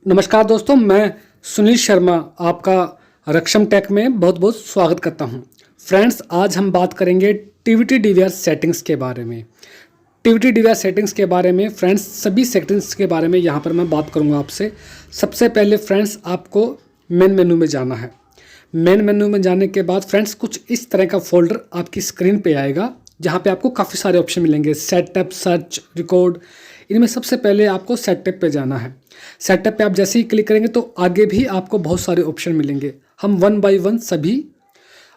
नमस्कार दोस्तों, मैं सुनील शर्मा आपका रक्षम टेक में बहुत बहुत स्वागत करता हूं। फ्रेंड्स, आज हम बात करेंगे टीवीटी डीवीआर सेटिंग्स के बारे में। टीवीटी डीवीआर सेटिंग्स के बारे में फ्रेंड्स, सभी सेटिंग्स के बारे में यहां पर मैं बात करूंगा आपसे। सबसे पहले फ्रेंड्स, आपको मेन मेनू में जाना है। मेन मेनू में जाने के बाद फ्रेंड्स, कुछ इस तरह का फोल्डर आपकी स्क्रीन पे आएगा जहाँ पे आपको काफ़ी सारे ऑप्शन मिलेंगे। Setup, search, record. इनमें सबसे पहले आपको सेटअप पे जाना है। सेटअप पे आप जैसे ही क्लिक करेंगे तो आगे भी आपको बहुत सारे ऑप्शन मिलेंगे। हम वन बाय वन सभी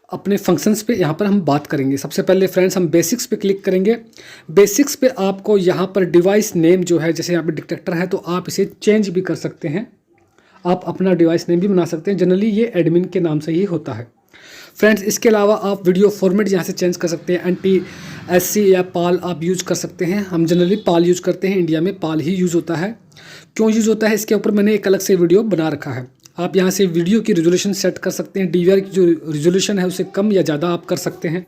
अपने फंक्शंस पे यहाँ पर हम बात करेंगे। सबसे पहले फ्रेंड्स, हम बेसिक्स पे क्लिक करेंगे। बेसिक्स पे आपको यहाँ पर डिवाइस नेम जो है, जैसे यहाँ पे डिटेक्टर है तो आप इसे चेंज भी कर सकते हैं। आप अपना डिवाइस नेम भी बना सकते हैं। जनरली ये एडमिन के नाम से ही होता है। फ्रेंड्स, इसके अलावा आप वीडियो फॉर्मेट यहाँ से चेंज कर सकते हैं। NTSC या पाल आप यूज़ कर सकते हैं। हम जनरली पाल यूज़ करते हैं, इंडिया में पाल ही यूज़ होता है। क्यों यूज़ होता है इसके ऊपर मैंने एक अलग से वीडियो बना रखा है। आप यहाँ से वीडियो की रिजोल्यूशन सेट कर सकते हैं। डीवीआर की जो रिजोल्यूशन है उसे कम या ज़्यादा आप कर सकते हैं।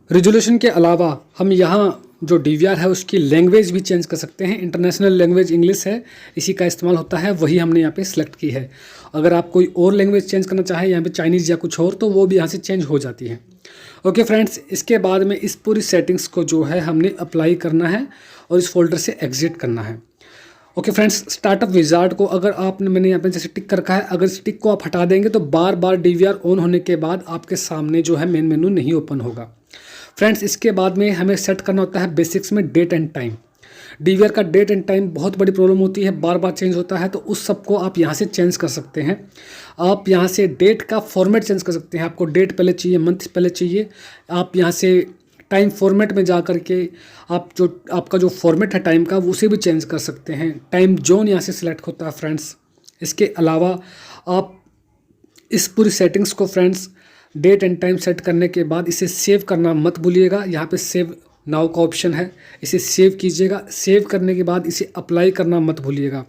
रिजोल्यूशन के अलावा हम यहाँ जो डीवीआर है उसकी लैंग्वेज भी चेंज कर सकते हैं। इंटरनेशनल लैंग्वेज इंग्लिश है, इसी का इस्तेमाल होता है, वही हमने यहाँ पे सिलेक्ट की है। अगर आप कोई और लैंग्वेज चेंज करना चाहें, यहाँ पे चाइनीज़ या कुछ और, तो वो भी यहाँ से चेंज हो जाती है। ओके फ्रेंड्स, इसके बाद में इस पूरी सेटिंग्स को जो है हमने अप्लाई करना है और इस फोल्डर से एग्जिट करना है। ओके फ्रेंड्स, स्टार्टअप विजार्ड को अगर मैंने यहाँ पे जैसे टिक कर रखा है, अगर इस टिक को आप हटा देंगे तो बार बार डीवीआर ऑन होने के बाद आपके सामने जो है मेन मेनू नहीं ओपन होगा। फ्रेंड्स, इसके बाद में हमें सेट करना होता है बेसिक्स में डेट एंड टाइम। डीवीआर का डेट एंड टाइम बहुत बड़ी प्रॉब्लम होती है, बार बार चेंज होता है, तो उस सब को आप यहाँ से चेंज कर सकते हैं। आप यहाँ से डेट का फॉर्मेट चेंज कर सकते हैं। आपको डेट पहले चाहिए, मंथ पहले चाहिए, आप यहाँ से टाइम फॉर्मेट में जा कर के आप जो आपका जो फॉर्मेट है टाइम का, उसे भी चेंज कर सकते हैं। टाइम जोन यहाँ से सिलेक्ट होता है फ्रेंड्स। इसके अलावा आप इस पूरी सेटिंग्स को friends date and time set करने के बाद इसे सेव करना मत भूलिएगा। यहाँ पे सेव नाउ का ऑप्शन है, इसे सेव कीजिएगा। सेव करने के बाद इसे अप्लाई करना मत भूलिएगा।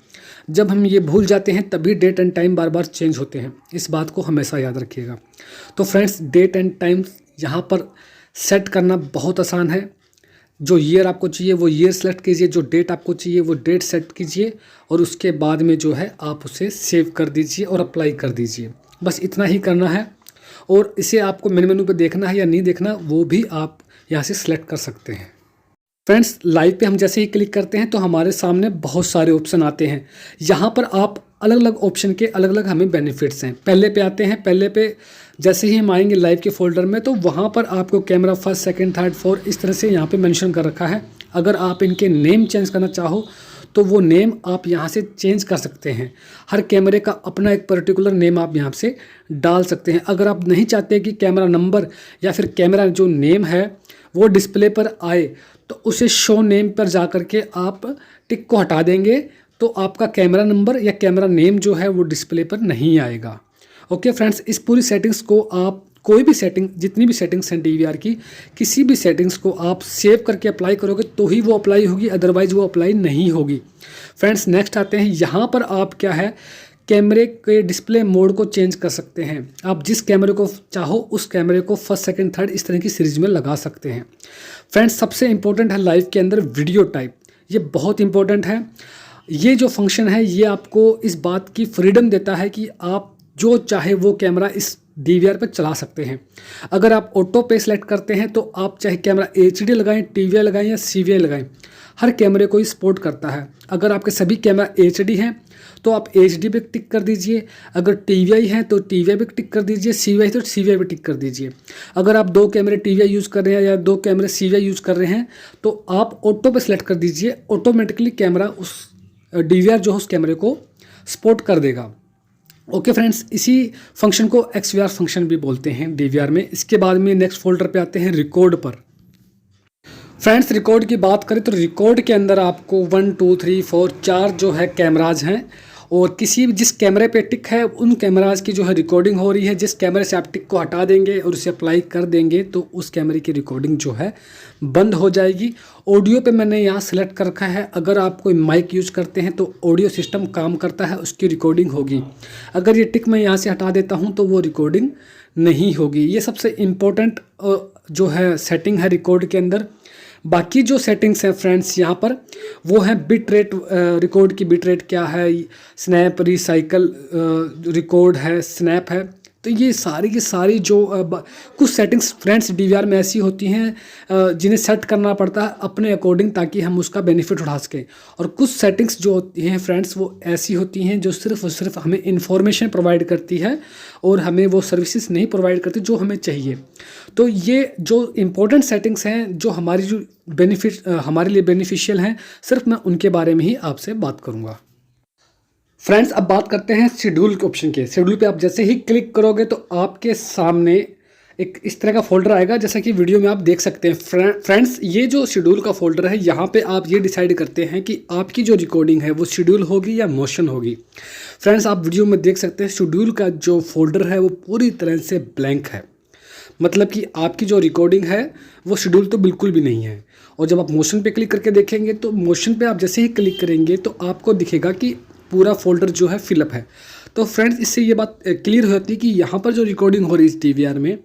जब हम ये भूल जाते हैं तभी डेट एंड टाइम बार बार चेंज होते हैं, इस बात को हमेशा याद रखिएगा। तो फ्रेंड्स, डेट एंड टाइम यहाँ पर सेट करना बहुत आसान है। जो ईयर आपको चाहिए वो ईयर सेलेक्ट कीजिए, जो डेट आपको चाहिए वो डेट सेट कीजिए और उसके बाद में जो है आप उसे सेव कर दीजिए और अप्लाई कर दीजिए। बस इतना ही करना है। और इसे आपको मेन मेनू पे देखना है या नहीं देखना, वो भी आप यहाँ से सिलेक्ट कर सकते हैं। फ्रेंड्स, लाइव पे हम जैसे ही क्लिक करते हैं तो हमारे सामने बहुत सारे ऑप्शन आते हैं। यहाँ पर आप अलग अलग ऑप्शन के अलग अलग हमें बेनिफिट्स हैं। पहले पे आते हैं। पहले पे जैसे ही हम आएंगे लाइव के फोल्डर में तो वहाँ पर आपको camera first, second, third, fourth इस तरह से यहाँ पे मेंशन कर रखा है। अगर आप इनके नेम चेंज करना चाहो तो वो नेम आप यहाँ से चेंज कर सकते हैं। हर कैमरे का अपना एक पर्टिकुलर नेम आप यहाँ से डाल सकते हैं। अगर आप नहीं चाहते कि कैमरा नंबर या फिर कैमरा जो नेम है वो डिस्प्ले पर आए तो उसे शो नेम पर जा कर के आप टिक को हटा देंगे तो आपका कैमरा नंबर या कैमरा नेम जो है वो डिस्प्ले पर नहीं आएगा। ओके फ्रेंड्स, इस पूरी सेटिंग्स को आप कोई भी सेटिंग, जितनी भी सेटिंग्स हैं डीवीआर की, किसी भी सेटिंग्स को आप सेव करके अप्लाई करोगे तो ही वो अप्लाई होगी, अदरवाइज वो अप्लाई नहीं होगी। फ्रेंड्स, नेक्स्ट आते हैं। यहाँ पर आप क्या है, कैमरे के डिस्प्ले मोड को चेंज कर सकते हैं। आप जिस कैमरे को चाहो उस कैमरे को फर्स्ट, सेकंड, थर्ड इस तरह की सीरीज में लगा सकते हैं। फ्रेंड्स, सबसे इंपॉर्टेंट है लाइव के अंदर वीडियो टाइप। ये बहुत इंपॉर्टेंट है। ये जो फंक्शन है ये आपको इस बात की फ्रीडम देता है कि आप जो चाहे वो कैमरा इस डीवीआर पर चला सकते हैं। अगर आप ऑटो पे सेलेक्ट करते हैं तो आप चाहे कैमरा HD लगाएं, TVI लगाएं या CVI लगाएं, हर कैमरे को ही सपोर्ट करता है। अगर आपके सभी कैमरा HD हैं तो आप HD पे टिक कर दीजिए। अगर TVI हैं तो TVI पे टिक कर दीजिए। CVI तो CVI पे टिक कर दीजिए। अगर आप 2 कैमरे TVI यूज़ कर रहे हैं या 2 कैमरे CVI यूज़ कर रहे हैं तो आप ऑटो पे सेलेक्ट कर दीजिए। ऑटोमेटिकली कैमरा उस डीवीआर जो है उस कैमरे को सपोर्ट कर देगा। ओके फ्रेंड्स, इसी फंक्शन को XVR फंक्शन भी बोलते हैं डीवीआर में। इसके बाद में नेक्स्ट फोल्डर पे आते हैं रिकॉर्ड पर। फ्रेंड्स, रिकॉर्ड की बात करें तो रिकॉर्ड के अंदर आपको 1 2 3 4 4 जो है कैमराज हैं और किसी भी जिस कैमरे पे टिक है उन कैमराज की जो है रिकॉर्डिंग हो रही है। जिस कैमरे से आप टिक को हटा देंगे और उसे अप्लाई कर देंगे तो उस कैमरे की रिकॉर्डिंग जो है बंद हो जाएगी। ऑडियो पे मैंने यहाँ सेलेक्ट कर रखा है। अगर आप कोई माइक यूज़ करते हैं तो ऑडियो सिस्टम काम करता है, उसकी रिकॉर्डिंग होगी। अगर ये टिक मैं यहाँ से हटा देता हूँ तो वो रिकॉर्डिंग नहीं होगी। ये सबसे इम्पोर्टेंट जो है सेटिंग है रिकॉर्ड के अंदर। बाकी जो सेटिंग्स हैं फ्रेंड्स यहाँ पर वो है बिट रेट, रिकॉर्ड की बिट रेट क्या है, स्नैप रिसाइकल रिकॉर्ड है, स्नैप है। तो ये सारी की सारी जो कुछ सेटिंग्स फ्रेंड्स डीवीआर में ऐसी होती हैं जिन्हें सेट करना पड़ता है अपने अकॉर्डिंग ताकि हम उसका बेनिफिट उठा सकें। और कुछ सेटिंग्स जो होती हैं फ्रेंड्स वो ऐसी होती हैं जो सिर्फ और सिर्फ हमें इंफॉर्मेशन प्रोवाइड करती है और हमें वो सर्विसेज नहीं प्रोवाइड करती जो हमें चाहिए। तो ये जो इम्पोर्टेंट सेटिंग्स हैं जो हमारी जो हमारे लिए बेनिफिशियल हैं, सिर्फ मैं उनके बारे में ही आपसे बात करूँगा। फ्रेंड्स अब बात करते हैं शेड्यूल के ऑप्शन के। शेड्यूल पे आप जैसे ही क्लिक करोगे तो आपके सामने एक इस तरह का फोल्डर आएगा, जैसा कि वीडियो में आप देख सकते हैं। फ्रेंड्स ये जो शेड्यूल का फोल्डर है, यहाँ पे आप ये डिसाइड करते हैं कि आपकी जो रिकॉर्डिंग है वो शेड्यूल होगी या मोशन होगी। फ्रेंड्स आप वीडियो में देख सकते हैं शेड्यूल का जो फोल्डर है वो पूरी तरह से ब्लैंक है, मतलब कि आपकी जो रिकॉर्डिंग है वो शेड्यूल तो बिल्कुल भी नहीं है। और जब आप मोशन पे क्लिक करके देखेंगे तो मोशन पे आप जैसे ही क्लिक करेंगे तो आपको दिखेगा कि पूरा फोल्डर जो है फिलअप है। तो फ्रेंड्स इससे ये बात क्लियर हो जाती है कि यहाँ पर जो रिकॉर्डिंग हो रही है इस डीवीआर में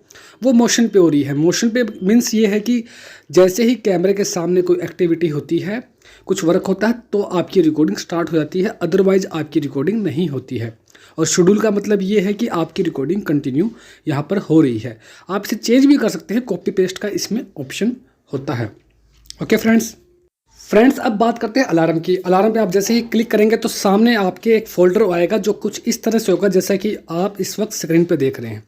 वो मोशन पे हो रही है। मोशन पे मीन्स ये है कि जैसे ही कैमरे के सामने कोई एक्टिविटी होती है, कुछ वर्क होता है, तो आपकी रिकॉर्डिंग स्टार्ट हो जाती है, अदरवाइज आपकी रिकॉर्डिंग नहीं होती है। और शेड्यूल का मतलब ये है कि आपकी रिकॉर्डिंग कंटिन्यू यहाँ पर हो रही है। आप इसे चेंज भी कर सकते हैं, कॉपी पेस्ट का इसमें ऑप्शन होता है। ओके फ्रेंड्स अब बात करते हैं अलार्म की। अलार्म पे आप जैसे ही क्लिक करेंगे तो सामने आपके एक फोल्डर आएगा जो कुछ इस तरह से होगा जैसा कि आप इस वक्त स्क्रीन पे देख रहे हैं।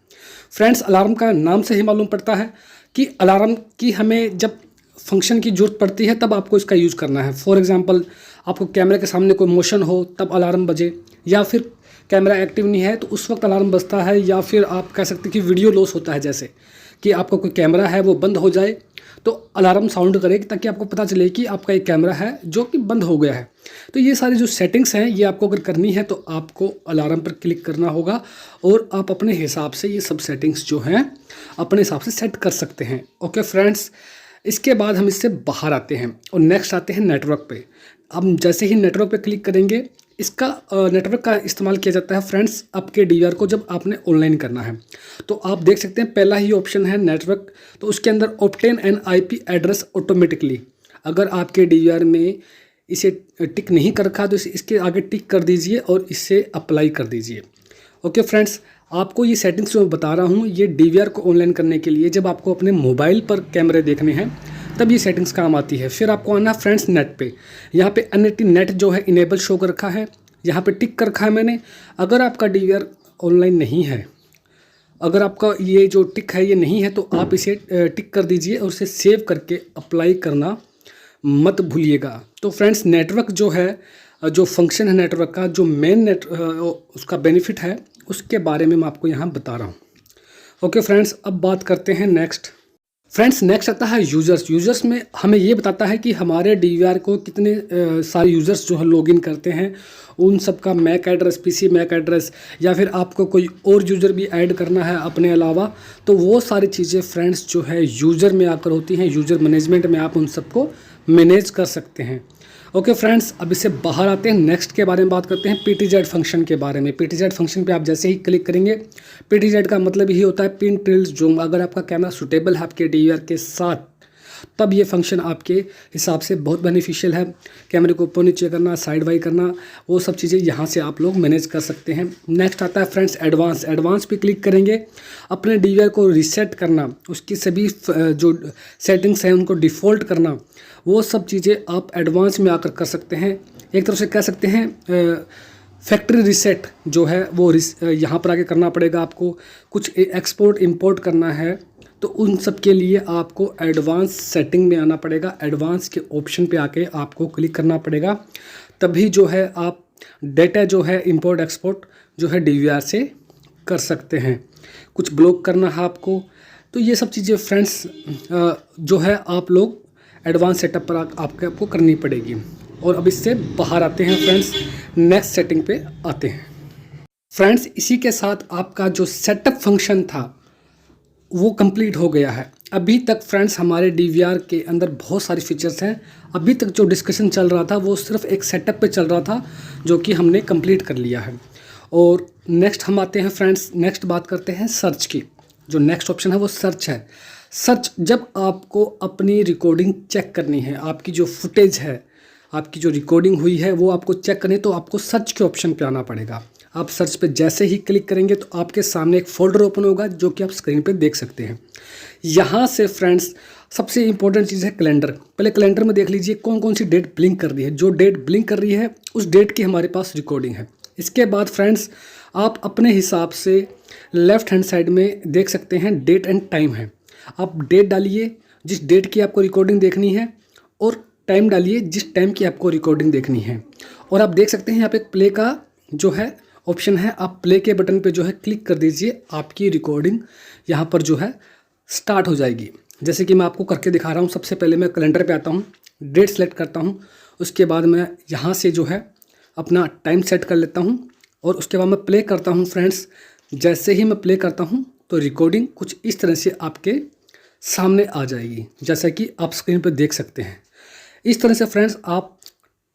फ्रेंड्स अलार्म का नाम से ही मालूम पड़ता है कि अलार्म की हमें जब फंक्शन की ज़रूरत पड़ती है तब आपको इसका यूज़ करना है। फॉर एग्जांपल आपको कैमरे के सामने कोई मोशन हो तब अलार्म बजे, या फिर कैमरा एक्टिव नहीं है तो उस वक्त अलार्म बजता है, या फिर आप कह सकते हैं कि वीडियो लॉस होता है, जैसे कि आपका कोई कैमरा है वो बंद हो जाए तो अलार्म साउंड करेगी ताकि आपको पता चले कि आपका एक कैमरा है जो कि बंद हो गया है। तो ये सारी जो सेटिंग्स हैं ये आपको अगर करनी है तो आपको अलार्म पर क्लिक करना होगा और आप अपने हिसाब से ये सब सेटिंग्स जो हैं अपने हिसाब से सेट कर सकते हैं। ओके फ्रेंड्स, इसके बाद हम इससे बाहर आते हैं और नेक्स्ट आते हैं नेटवर्क पे। हम जैसे ही नेटवर्क पे क्लिक करेंगे, इसका नेटवर्क का इस्तेमाल किया जाता है फ्रेंड्स आपके डीवीआर को जब आपने ऑनलाइन करना है। तो आप देख सकते हैं पहला ही ऑप्शन है नेटवर्क, तो उसके अंदर obtain N IP address automatically. अगर आपके डीवीआर में इसे टिक नहीं कर रखा तो इसके आगे टिक कर दीजिए और इसे अप्लाई कर दीजिए। ओके फ्रेंड्स, आपको ये सेटिंग्स जो मैं बता रहा हूँ ये डीवीआर को ऑनलाइन करने के लिए जब आपको अपने मोबाइल पर कैमरे देखने हैं तब ये सेटिंग्स काम आती है। फिर आपको आना फ्रेंड्स नेट पे। यहाँ पे एनएटी नेट जो है इनेबल शो कर रखा है, यहाँ पे टिक कर रखा है मैंने। अगर आपका डीवीआर ऑनलाइन नहीं है, अगर आपका ये जो टिक है ये नहीं है तो आप इसे टिक कर दीजिए और उसे सेव करके अप्लाई करना मत भूलिएगा। तो फ्रेंड्स नेटवर्क जो है, जो फंक्शन है नेटवर्क का, जो मेन उसका बेनिफिट है उसके बारे में मैं आपको यहाँ बता रहा हूँ। ओके फ्रेंड्स, अब बात करते हैं नेक्स्ट। फ्रेंड्स नेक्स्ट आता है यूज़र्स। यूज़र्स में हमें ये बताता है कि हमारे डीवीआर को कितने सारे यूज़र्स जो है लॉगिन करते हैं, उन सब का MAC address, PC MAC address, या फिर आपको कोई और यूज़र भी ऐड करना है अपने अलावा, तो वो सारी चीज़ें फ्रेंड्स जो है यूज़र में आकर होती हैं। यूज़र मैनेजमेंट में आप उन सबको मैनेज कर सकते हैं। ओके फ्रेंड्स, अब इससे बाहर आते हैं, नेक्स्ट के बारे में बात करते हैं पीटीजेड फंक्शन के बारे में। पीटीजेड फंक्शन पे आप जैसे ही क्लिक करेंगे, पीटीजेड का मतलब यही होता है पिन ट्रेल्स जूम। अगर आपका कैमरा सूटेबल है आपके डीवीआर के साथ तब ये फंक्शन आपके हिसाब से बहुत बेनिफिशियल है। कैमरे को ऊपर नीचे करना, साइड बाई करना, वो सब चीज़ें यहाँ से आप लोग मैनेज कर सकते हैं। नेक्स्ट आता है फ्रेंड्स एडवांस। एडवांस पे क्लिक करेंगे, अपने डीवीआर को रीसेट करना, उसकी सभी जो सेटिंग्स हैं उनको डिफ़ॉल्ट करना, वो सब चीज़ें आप एडवांस में आकर कर सकते हैं। एक तरफ से कह सकते हैं फैक्ट्री रीसेट जो है वो यहाँ पर आके करना पड़ेगा आपको। कुछ एक्सपोर्ट इंपोर्ट करना है तो उन सब के लिए आपको एडवांस सेटिंग में आना पड़ेगा। एडवांस के ऑप्शन पे आके आपको क्लिक करना पड़ेगा, तभी जो है आप डेटा जो है इंपोर्ट एक्सपोर्ट जो है डीवीआर से कर सकते हैं। कुछ ब्लॉक करना है आपको, तो ये सब चीज़ें फ्रेंड्स जो है आप लोग एडवांस सेटअप पर आपको करनी पड़ेगी। और अब इससे बाहर आते हैं फ्रेंड्स, नेक्स्ट सेटिंग पे आते हैं। फ्रेंड्स इसी के साथ आपका जो सेटअप फंक्शन था वो कंप्लीट हो गया है। अभी तक फ्रेंड्स हमारे डीवीआर के अंदर बहुत सारे फीचर्स हैं। अभी तक जो डिस्कशन चल रहा था वो सिर्फ एक सेटअप पे चल रहा था जो कि हमने कंप्लीट कर लिया है। और नेक्स्ट हम आते हैं फ्रेंड्स, नेक्स्ट बात करते हैं सर्च की। जो नेक्स्ट ऑप्शन है वो सर्च है। सर्च, जब आपको अपनी रिकॉर्डिंग चेक करनी है, आपकी जो फुटेज है, आपकी जो रिकॉर्डिंग हुई है वो आपको चेक करनी है, तो आपको सर्च के ऑप्शन पे आना पड़ेगा। आप सर्च पे जैसे ही क्लिक करेंगे तो आपके सामने एक फ़ोल्डर ओपन होगा जो कि आप स्क्रीन पे देख सकते हैं। यहाँ से फ्रेंड्स सबसे इम्पोर्टेंट चीज़ है कैलेंडर। पहले कैलेंडर में देख लीजिए कौन कौन सी डेट ब्लिंक कर रही है। जो डेट ब्लिंक कर रही है उस डेट की हमारे पास रिकॉर्डिंग है। इसके बाद फ्रेंड्स आप अपने हिसाब से लेफ़्ट हैंड साइड में देख सकते हैं डेट एंड टाइम है। आप डेट डालिए जिस डेट की आपको रिकॉर्डिंग देखनी है और टाइम डालिए जिस टाइम की आपको रिकॉर्डिंग देखनी है। और आप देख सकते हैं यहाँ पे प्ले का जो है ऑप्शन है, आप प्ले के बटन पे जो है क्लिक कर दीजिए, आपकी रिकॉर्डिंग यहाँ पर जो है स्टार्ट हो जाएगी। जैसे कि मैं आपको करके दिखा रहा हूँ। सबसे पहले मैं कैलेंडर पे आता हूँ, डेट सेलेक्ट करता हूँ, उसके बाद मैं यहाँ से जो है अपना टाइम सेट कर लेता हूँ और उसके बाद मैं प्ले करता हूँ। फ्रेंड्स जैसे ही मैं प्ले करता हूँ तो रिकॉर्डिंग कुछ इस तरह से आपके सामने आ जाएगी, जैसा कि आप स्क्रीन पर देख सकते हैं। इस तरह से फ्रेंड्स आप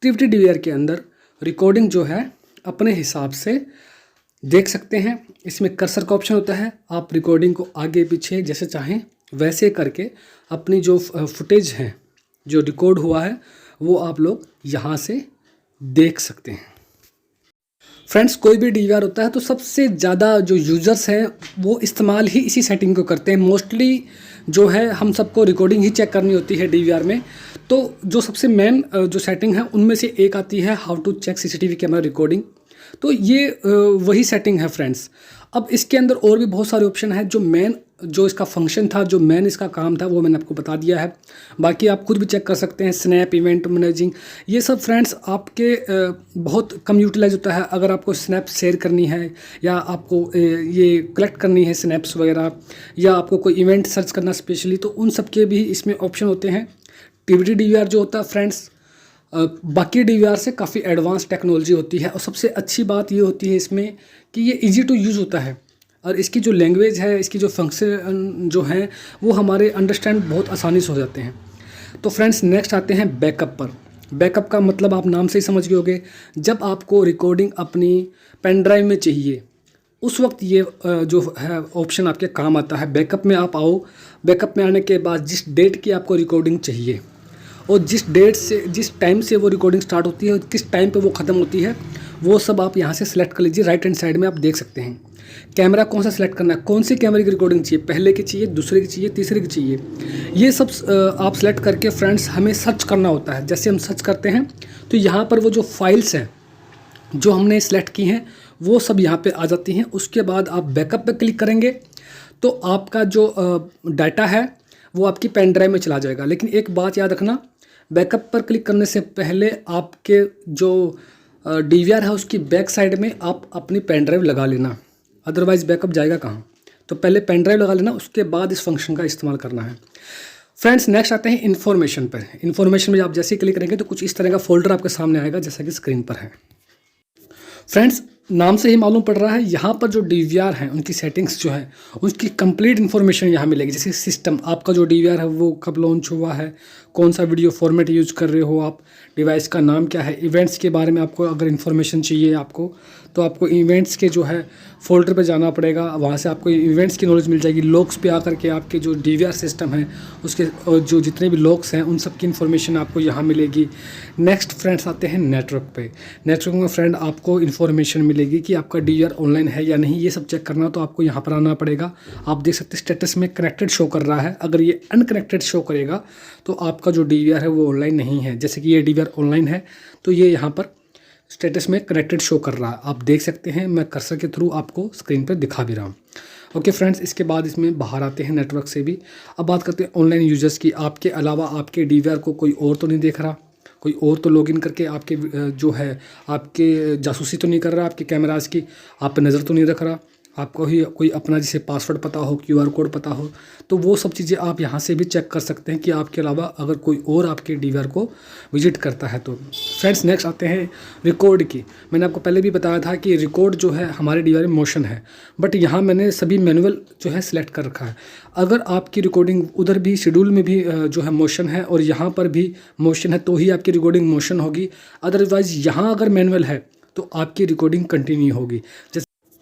टीवीटी डीवीआर के अंदर रिकॉर्डिंग जो है अपने हिसाब से देख सकते हैं। इसमें कर्सर का ऑप्शन होता है, आप रिकॉर्डिंग को आगे पीछे जैसे चाहें वैसे करके अपनी जो फुटेज है जो रिकॉर्ड हुआ है वो आप लोग यहाँ से देख सकते हैं। फ्रेंड्स कोई भी डीवीआर होता है तो सबसे ज़्यादा जो यूज़र्स हैं वो इस्तेमाल ही इसी सेटिंग को करते हैं। मोस्टली जो है हम सबको रिकॉर्डिंग ही चेक करनी होती है डीवीआर में। तो जो सबसे मेन जो सेटिंग है उनमें से एक आती है how to check CCTV camera recording. तो ये वही सेटिंग है फ्रेंड्स। अब इसके अंदर और भी बहुत सारे ऑप्शन हैं। जो मेन जो इसका फंक्शन था, जो मेन इसका काम था वो मैंने आपको बता दिया है। बाकी आप खुद भी चेक कर सकते हैं। स्नैप, इवेंट मैनेजिंग, ये सब फ्रेंड्स आपके बहुत कम यूटिलाइज होता है। अगर आपको स्नैप शेयर करनी है या आपको ये कलेक्ट करनी है स्नैप्स वगैरह, या आपको कोई इवेंट सर्च करना स्पेशली, तो उन सब के भी इसमें ऑप्शन होते हैं। टीवीटी डीवीआर जो होता है फ्रेंड्स बाकी डीवीआर से काफ़ी एडवांस टेक्नोलॉजी होती है। और सबसे अच्छी बात ये होती है इसमें कि ये इजी टू यूज़ होता है और इसकी जो लैंग्वेज है, इसकी जो फंक्शन जो है वो हमारे अंडरस्टैंड बहुत आसानी से हो जाते हैं। तो फ्रेंड्स नेक्स्ट आते हैं बैकअप पर। बैकअप का मतलब आप नाम से ही समझ गए होंगे। जब आपको रिकॉर्डिंग अपनी पेन ड्राइव में चाहिए उस वक्त ये जो है ऑप्शन आपके काम आता है। बैकअप में आप आओ, बैकअप में आने के बाद जिस डेट की आपको रिकॉर्डिंग चाहिए और जिस डेट से, जिस टाइम से वो रिकॉर्डिंग स्टार्ट होती है और किस टाइम पे वो ख़त्म होती है, वो सब आप यहाँ से सिलेक्ट कर लीजिए। राइट हैंड साइड में आप देख सकते हैं कैमरा कौन सा सिलेक्ट करना है, कौन सी कैमरे की रिकॉर्डिंग चाहिए, पहले की चाहिए, दूसरे की चाहिए, तीसरे की चाहिए। ये सब आप सेलेक्ट करके फ्रेंड्स हमें सर्च करना होता है। जैसे हम सर्च करते हैं तो यहाँ पर वो जो फाइल्स हैं जो हमने सेलेक्ट की हैं वो सब यहाँ पे आ जाती हैं। उसके बाद आप बैकअप पे क्लिक करेंगे तो आपका जो डाटा है वो आपकी पेन ड्राइव में चला जाएगा। लेकिन एक बात याद रखना, बैकअप पर क्लिक करने से पहले आपके जो डीवीआर है उसकी बैक साइड में आप अपनी पेन ड्राइव लगा लेना, अदरवाइज़ बैकअप जाएगा कहाँ। तो पहले पेन ड्राइव लगा लेना, उसके बाद इस फंक्शन का इस्तेमाल करना है। फ्रेंड्स नेक्स्ट आते हैं इन्फॉर्मेशन पर। इन्फॉर्मेशन में आप जैसे ही क्लिक करेंगे तो कुछ इस तरह का फोल्डर आपके सामने आएगा जैसा कि स्क्रीन पर है। फ्रेंड्स नाम से ही मालूम पड़ रहा है यहाँ पर जो डीवीआर हैं उनकी सेटिंग्स जो है उसकी कंप्लीट इन्फॉर्मेशन यहाँ मिलेगी। जैसे सिस्टम, आपका जो डीवीआर है वो कब लॉन्च हुआ है, कौन सा वीडियो फॉर्मेट यूज़ कर रहे हो आप, डिवाइस का नाम क्या है, इवेंट्स के बारे में आपको अगर इन्फॉर्मेशन चाहिए आपको तो आपको इवेंट्स के जो है फोल्डर पे जाना पड़ेगा, वहाँ से आपको इवेंट्स की नॉलेज मिल जाएगी। लॉग्स पे आकर के आपके जो डीवीआर सिस्टम है उसके जो जितने भी लॉग्स हैं उन सब की इन्फॉर्मेशन आपको यहाँ मिलेगी। नेक्स्ट फ्रेंड्स आते हैं नेटवर्क पे। नेटवर्क में फ्रेंड आपको इन्फॉर्मेशन मिलेगी कि आपका डीवीआर ऑनलाइन है या नहीं। ये सब चेक करना तो आपको यहाँ पर आना पड़ेगा। आप देख सकते हैं स्टेटस में कनेक्टेड शो कर रहा है, अगर ये अनकनेक्टेड शो करेगा तो आपका जो डीवीआर है वो ऑनलाइन नहीं है। जैसे कि ये डीवीआर ऑनलाइन है तो ये यहाँ पर स्टेटस में कनेक्टेड शो कर रहा है, आप देख सकते हैं। मैं कर्सर के थ्रू आपको स्क्रीन पर दिखा भी रहा हूँ। ओके फ्रेंड्स, इसके बाद इसमें बाहर आते हैं नेटवर्क से भी। अब बात करते हैं ऑनलाइन यूजर्स की। आपके अलावा आपके डीवीआर को कोई और तो नहीं देख रहा, कोई और तो लॉगिन करके आपके जो है आपके जासूसी तो नहीं कर रहा, आपके कैमराज की आप पे नज़र तो नहीं रख रहा, आपको ही कोई अपना जैसे पासवर्ड पता हो, क्यूआर कोड पता हो, तो वो सब चीज़ें आप यहाँ से भी चेक कर सकते हैं कि आपके अलावा अगर कोई और आपके डीवीआर को विजिट करता है तो। फ्रेंड्स नेक्स्ट आते हैं रिकॉर्ड की। मैंने आपको पहले भी बताया था कि रिकॉर्ड जो है हमारे डीवीआर में मोशन है, बट यहाँ मैंने सभी मैनुअल जो है सिलेक्ट कर रखा है। अगर आपकी रिकॉर्डिंग उधर भी शेड्यूल में भी जो है मोशन है और यहाँ पर भी मोशन है तो ही आपकी रिकॉर्डिंग मोशन होगी, अदरवाइज़ यहाँ अगर मैनुअल है तो आपकी रिकॉर्डिंग कंटिन्यू होगी।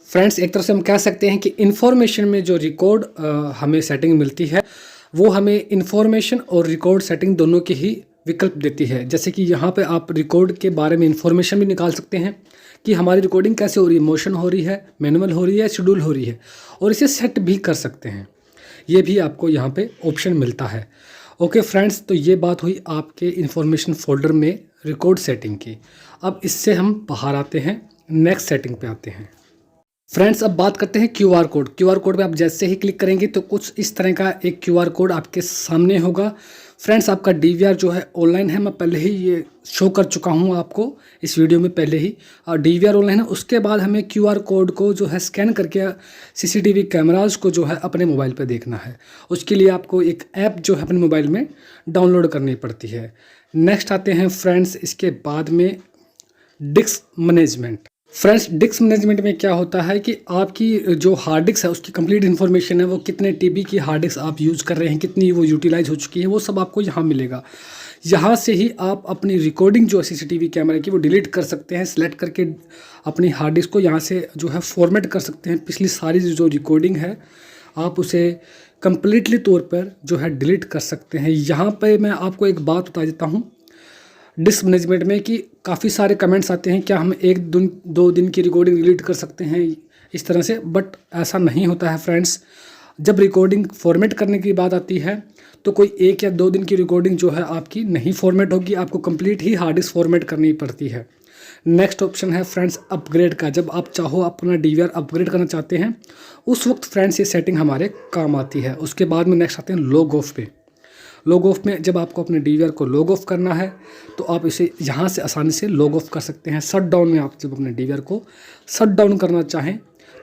फ्रेंड्स एक तरह से हम कह सकते हैं कि इन्फॉर्मेशन में जो रिकॉर्ड हमें सेटिंग मिलती है वो हमें इन्फॉर्मेशन और रिकॉर्ड सेटिंग दोनों के ही विकल्प देती है। जैसे कि यहाँ पे आप रिकॉर्ड के बारे में इन्फॉर्मेशन भी निकाल सकते हैं कि हमारी रिकॉर्डिंग कैसे हो रही है, मोशन हो रही है, मैनुअल हो रही है, शेड्यूल हो रही है, और इसे सेट भी कर सकते हैं। ये भी आपको यहाँ पे ऑप्शन मिलता है। ओके फ्रेंड्स, तो ये बात हुई आपके इन्फॉर्मेशन फोल्डर में रिकॉर्ड सेटिंग की। अब इससे हम बाहर आते हैं, नेक्स्ट सेटिंग पे आते हैं। फ्रेंड्स, अब बात करते हैं क्यूआर कोड। क्यूआर कोड पे आप जैसे ही क्लिक करेंगे तो कुछ इस तरह का एक क्यूआर कोड आपके सामने होगा। फ्रेंड्स, आपका डीवीआर जो है ऑनलाइन है, मैं पहले ही ये शो कर चुका हूँ आपको इस वीडियो में पहले ही। डीवीआर ऑनलाइन है, उसके बाद हमें क्यूआर कोड को जो है स्कैन करके सीसीटीवी कैमराज को जो है अपने मोबाइल पे देखना है। उसके लिए आपको एक ऐप जो है अपने मोबाइल में डाउनलोड करनी पड़ती है। नेक्स्ट आते हैं फ्रेंड्स, इसके बाद में disc management. Friends, disc management में क्या होता है कि आपकी जो हार्ड डिस्क है उसकी कंप्लीट इन्फॉर्मेशन है, वो कितने टीबी की हार्ड डिस्क आप यूज़ कर रहे हैं, कितनी वो यूटिलाइज हो चुकी है, वो सब आपको यहाँ मिलेगा। यहाँ से ही आप अपनी रिकॉर्डिंग जो है सीसीटीवी कैमरे की वो डिलीट कर सकते हैं। सिलेक्ट करके अपनी हार्ड डिस्क को यहाँ से जो है फॉर्मेट कर सकते हैं। पिछली सारी जो रिकॉर्डिंग है आप उसे कम्प्लीटली तौर पर जो है डिलीट कर सकते हैं। यहाँ पर मैं आपको एक बात बता देता हूँ डिस्क मैनेजमेंट में कि काफ़ी सारे कमेंट्स आते हैं क्या हम एक दिन 2 दिन की रिकॉर्डिंग डिलीट कर सकते हैं इस तरह से, बट ऐसा नहीं होता है फ्रेंड्स। जब रिकॉर्डिंग फॉर्मेट करने की बात आती है तो कोई 1 या 2 दिन की रिकॉर्डिंग जो है आपकी नहीं फॉर्मेट होगी, आपको कंप्लीट ही हार्ड डिस्क फॉर्मेट करनी पड़ती है। नेक्स्ट ऑप्शन है फ्रेंड्स अपग्रेड का। जब आप चाहो अपना डीवीआर अपग्रेड करना चाहते हैं उस वक्त फ्रेंड्स ये सेटिंग हमारे काम आती है। उसके बाद में नेक्स्ट आते हैं लॉग ऑफ पे। लॉग ऑफ में जब आपको अपने डीवीआर को लॉग ऑफ करना है तो आप इसे यहाँ से आसानी से लॉग ऑफ कर सकते हैं। शट डाउन में आप जब अपने डीवीआर को शट डाउन करना चाहें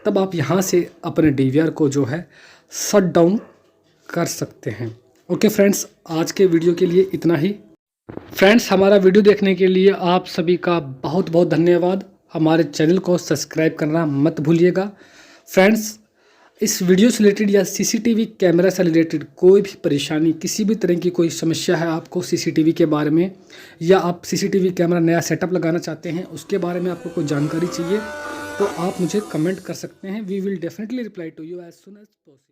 तब आप यहाँ से अपने डीवीआर को जो है शट डाउन कर सकते हैं। ओके फ्रेंड्स, आज के वीडियो के लिए इतना ही। फ्रेंड्स, हमारा वीडियो देखने के लिए आप सभी का बहुत बहुत धन्यवाद। हमारे चैनल को सब्सक्राइब करना मत भूलिएगा। फ्रेंड्स, इस वीडियो से रिलेटेड या सीसीटीवी कैमरा से रिलेटेड कोई भी परेशानी, किसी भी तरह की कोई समस्या है आपको सीसीटीवी के बारे में, या आप सीसीटीवी कैमरा नया सेटअप लगाना चाहते हैं उसके बारे में आपको कोई जानकारी चाहिए तो आप मुझे कमेंट कर सकते हैं। We will definitely reply to you as soon as possible.